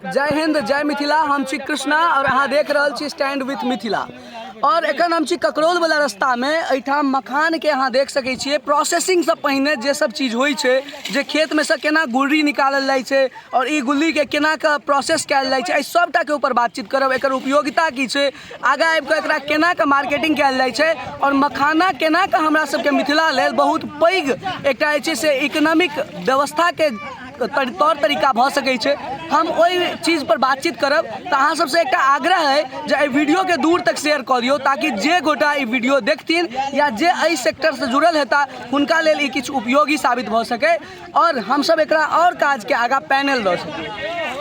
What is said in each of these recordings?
जय हिंद जय मिथिला। हम छी कृष्णा और अहाँ देख रहल छी स्टैंड विथ मिथिला। और एखन हम छी ककरौल वाला रास्ता में। एठाम मखान के अहाँ देख सकै छियै प्रोसेसिंग से पहिने जे सब चीज होइ छै, जे खेत में से केना गुर्री निकालल जाइ छै और ई गुल्ली के केना के प्रोसेस कयल जाइ छै, एहि सबटा के ऊपर बातचीत करब। एकर उपयोगिता की छै, आगा आबि कऽ एकरा केना के मार्केटिंग कयल जाइ छै और मखाना केना के हमरा सबके मिथिला लेल बहुत पैघ एकटा जे छै से इकोनॉमिक व्यवस्था के तौर तरीका भऽ सकै छै। हम ओहि चीज पर बातचीत करब। तऽ अहाँ सबसे एकटा आग्रह है जे एहि वीडियो के दूर तक शेयर कऽ दियौ, ताकि जे गोटा ई वीडियो देखथिन या जे एहि सेक्टर से जुड़ल हेता हुनका लेल ई किछु उपयोगी साबित भऽ सकै और हमसब एकरा और काज के आगा पैनल दऽ सकै।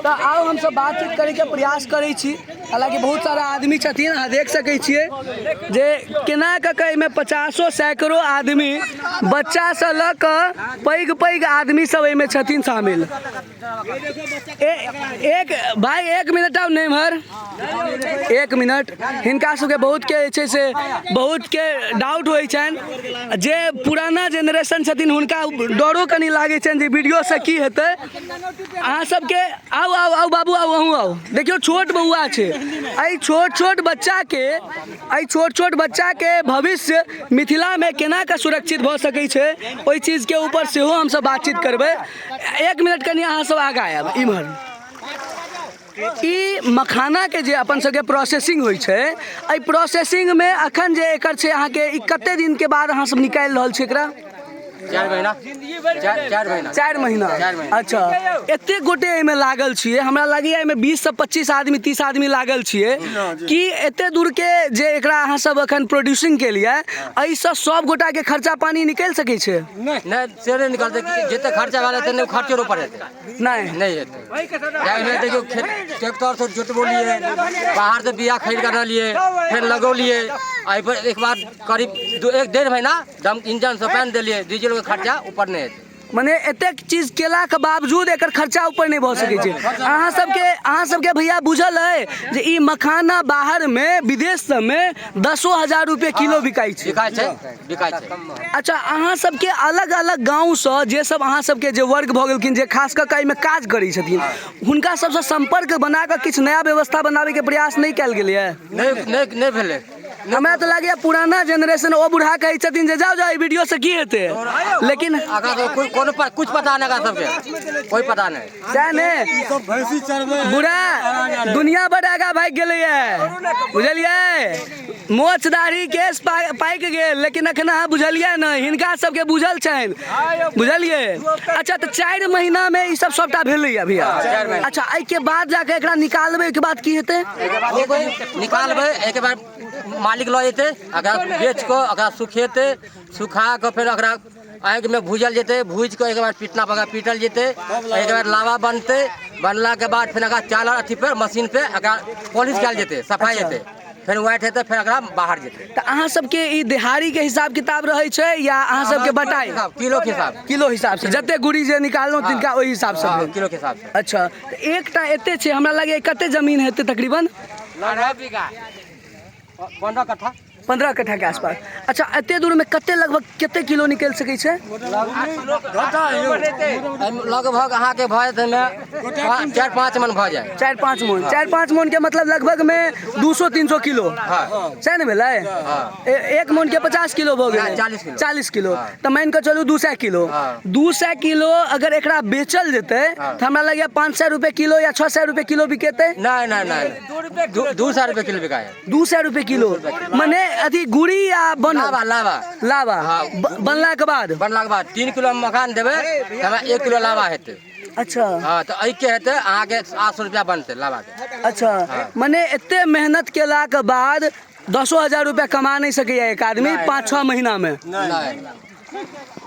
तऽ आओ हमसब बातचीत करे के प्रयास करै छी। हालांकि बहुत सारा आदमी छथिन, अहाँ देख सकै छियै जे केना कऽ एहिमे 50 सैकड़ों आदमी, बच्चा से लऽ कऽ पैघ पैघ आदमी सब एहिमे छथिन शामिल। एक भाई 1 मिनट आउ नैमहर 1 मिनट। हिनका सबके बहुत के छै से बहुत के डाउट होइ छनि, जे पुराना जेनरेशन छथिन हुनका डरो कनि लागै छनि जे वीडियो से की हेतै। अहाँ सबके आउ आउ आउ बाबू आउ, अहूँ आउ। देखियौ छोट बउआ छै, एहि छोट छोट बच्चा के भविष्य मिथिला में केना के सुरक्षित भऽ सकै छै, ओहि चीज के ऊपर सेहो हमसब बातचीत करबै। 1 मिनट कनि अहाँ सब आगा आयब इम्हर। ई मखाना के जे अपन सबके प्रोसेसिंग होइ छै, एहि प्रोसेसिंग में अखन जे एकर छै अहाँके ई कते दिन के बाद अहाँ सब निकालि रहल छी एकरा? 4 महीना। 4 महीना। अच्छा, एते गोटे एहिमे लागल छियै, हमरा लगैया एहिमे 20 से 25 आदमी 30 आदमी लागल छियै कि एते दूर के जे एकरा अहाँ सब अखन प्रोड्यूसिंग के लिए एहिसँ सब गोटा के खर्चा पानी निकलि सकै छै? नहीं से नहीं निकलते, जितने खर्चा वाले थे नहीं खर्चे ऊपर हेतै। नहीं हेतै। देखियो ट्रैक्टर से जोतबोलिए, बाहर से बिया खरीद कर लिए, फिर लगौलिए, एक बार करीब 1-1.5 महीना दम इंजन से पैन दिलिए, डीजल के खर्चा ऊपर नहीं हेतै। मने एतेक चीज केला के बावजूद एकर खर्चा ऊपर नहीं भऽ सकै छै। अहाँ सबके भैया बुझल है जे ई मखाना बाहर में विदेश सब में 10,000 रुपए किलो बिकाई छै। अच्छा, अहाँ सबके अलग अलग गाँव से जे सब अहाँ सबके जे वर्ग भऽ गेलखिन, जे खास कऽ एहिमे काज करै छथिन, हुनका सबसँ संपर्क बना कऽ किछु नया व्यवस्था बनाबे के प्रयास नहीं कयल गेलै? नहीं भेलै। हमरा तो लगे पुराना जेनरेशन ओ बुढ़ा कहै छथिन जे जाओ ई वीडियो से की हेतै, लेकिन कुछ पता नहीं, सबके कोई पता नहीं। सैह ने बुढ़ा दुनिया बड़ आगा भागि गेलैए, बुझलियै। मोछ दाढ़ी केस पाकि गेल, लेकिन एखन अहाँ बुझलियै ने, हिनका सबके बुझल छनि, बुझलियै। अच्छा, तऽ 4 महीना में ई सब सबटा भेलैया भैया? अच्छा, एहिके बाद जाके एकरा निकालबै, के बाद की हेतै? निकालबै एके बाद मालिक लऽ जेतै, अगर बेच कऽ अगर सुखेतै, सुखा कऽ फिर अगर आगि में भूजल जेतै, भूज कऽ एक बार पीटना पका पीटल जेतै, एक बार लावा बनतै, बनला के बाद फिर अगर चाल अथी पे मशीन पे अगर पॉलिश कयल जेतै, सफाई हेतै, फिर व्हाइट हेतै, फिर अगर बाहर जेतै। तऽ अहाँ सबके ई दिहाड़ी के हिसाब किताब रहै छै या अहाँ सबके बटाई? किलो हिसाब से जते गुड़ी जे निकाललहुँ तिनका ओहि हिसाब से? किलो के हिसाब से। अच्छा, तऽ एकटा एते छै, हमरा लगे कते जमीन हेतै तकरीबन? 15 कट्ठा। 15 कट्ठा के आसपास। अच्छा, एते दूर में कते लगभग कते किलो निकल सकै छै? लगभग अहाँ के भऽ जेतै 4-5 मन भऽ जाए। 4-5 मन। 4-5 मन के मतलब लगभग में 200-300 किलो सही ने भेलै? 1 मन के 50 किलो भऽ गेलै, 40 किलो। तऽ मान कऽ चलू 200 किलो। 200 किलो अगर एकरा बेचल जेतै तऽ हमरा लगैया 500 रुपए किलो या 600 रुपए किलो बिकेतै? नहीं 200 रुपए किलो बिकाय। 200 रुपए किलो मने अथी गुड़ी या लावा बनला के बाद 3 किलो मखान देबै, हमरा 1 किलो लावा हेतै। अच्छा, हाँ, तो एहि के हेतै अहाँ के 800 रुपया बनतै लावा के। अच्छा, मने एते मेहनत केला के बाद 10,000 रुपया कमा नहीं सकैया एक आदमी 5-6 महीना में?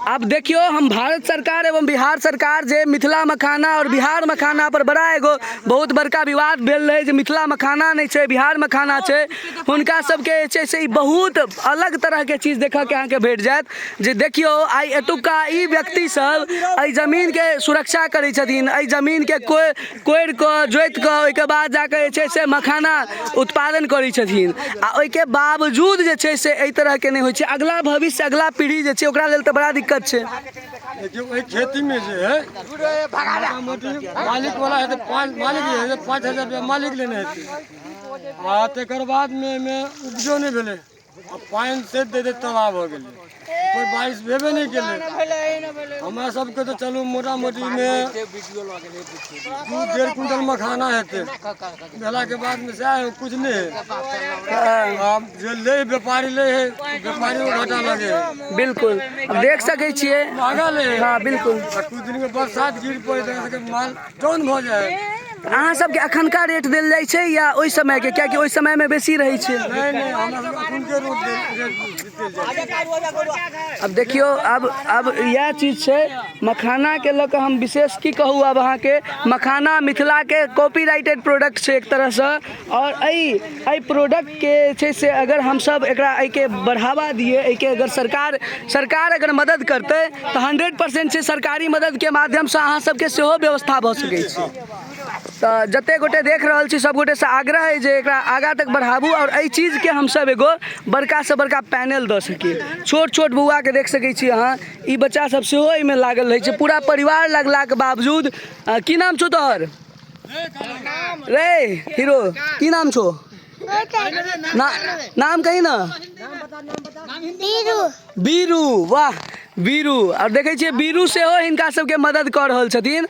अब देखियो, हम भारत सरकार एवं बिहार सरकार जे मिथिला मखाना और बिहार मखाना पर बड़ा एगो बहुत बड़का विवाद भेल रहे, जे मिथिला मखाना नहीं छै बिहार मखाना छै, हुनका सबके जे छै से बहुत अलग तरह के चीज देखा के अहाँ के भेट जायत। जे देखियो, आई एतुका ई व्यक्ति सब एहि जमीन के सुरक्षा करै छथिन, एहि जमीन के कोड़ि कऽ जोति कऽ ओहिके बाद जाके जे छै से मखाना उत्पादन करै छथिन, आ ओहिके बावजूद जे छै से एहि तरह के नहीं होइ छै। अगला भविष्य, अगला पीढ़ी जे छै ओकरा लेल तऽ बड़ा दिक्कत दिक्कत छै? देखिए वही खेती में जो है मालिक वाला है तो मालिक है 5,000 रुपया मालिक लेने है आ तकर बाद में उपजो नहीं भेले अब पानी से दे तबाह हो गए कोई बारिश भेबे नहीं के हमारा सबके तो चलो मोटा मोटी में 2-1.5 कुंटल मखाना है भेला के बाद में से कुछ नहीं है अब जो ले व्यापारी ले है व्यापारी को घाटा लगे बिल्कुल अब देख सकै छियै महंगा ले है हाँ बिल्कुल कुछ दिन के बरसात गिर पड़े माल डाउन हो जाए अहाँ सबके अखनका रेट देल जाइ छै या ओहि समय के कियाकि ओहि समय में बेसी रहै छै? नहीं हमरा सब अखन के रोड दे अब देखियो अब यह चीज छै मखाना के लऽ कऽ हम विशेष की कहू अब अहाँ के मखाना मिथिला के कॉपीराइटेड प्रोडक्ट छै एक तरह से और एहि प्रोडक्ट के छै से अगर हम सब एकरा एहि के बढ़ावा दिए एहि के अगर सरकार अगर मदद करते तो 100% छै सरकारी मदद के माध्यम से अहाँ सबके सेहो व्यवस्था भऽ सकै छै। तो जते गोटे देख रहल छी सब गोटे से आग्रह है जे एकरा आगा तक बढ़ाबू और एहि चीज के हम सब एगो बड़का से बड़का पैनल दऽ सकी। छोट छोट बौआ के देख सकै छी अहाँ ई बच्चा सब सेहो एहिमे लागल रहै छै पूरा परिवार लगलाक बावजूद। की नाम छौ तोहर? रे हीरो की नाम छौ? नाम कही ना? बीरू वाह बीरू और देखे छियै बीरू सेहो हिनका सबके मदद कऽ रहल छथिन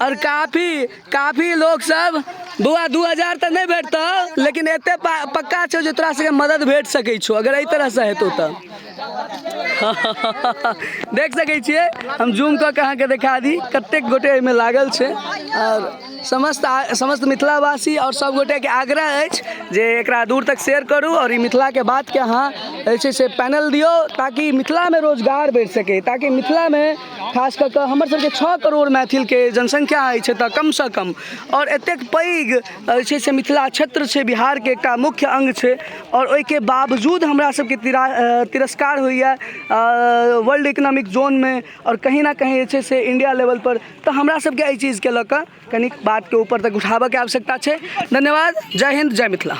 और काफी लोग सब बौआ 2000 तऽ नहीं भेटतौ लेकिन एते पक्का छौ जे तोरा सबके मदद भेट सकै छौ अगर एहि तरह से हेतौ तऽ। देख सकै छियै हम जूम कऽ के अहाँके देखा दी कतेक गोटे एहिमे लागल छै और समस्त मिथिलावासी और सब गोटे के आग्रह अछि जे एकरा दूर तक शेयर करू और ई मिथिला के बात के अहाँ जे छै से पैनल दियौ ताकि मिथिला में रोजगार बढ़ि सके ताकि मिथिला में खास कऽ कऽ हमर सबके 6 करोड़ मैथिल के जनसंख्या अछि तऽ कम से कम और एतेक पैघ जे छै से मिथिला क्षेत्र छै बिहार के एकटा मुख्य अंग छै और ओहिके बावजूद हमरा सबके तिरस्कार होइए वर्ल्ड इकोनॉमिक जोन में और कहीं ना कहीं जे छै से इंडिया लेवल पर तो हमरा सबके एहि चीज के लऽ कऽ कनिक बात के ऊपर तक उठाबऽ के आवश्यकता छै। धन्यवाद। जय हिंद जय मिथिला।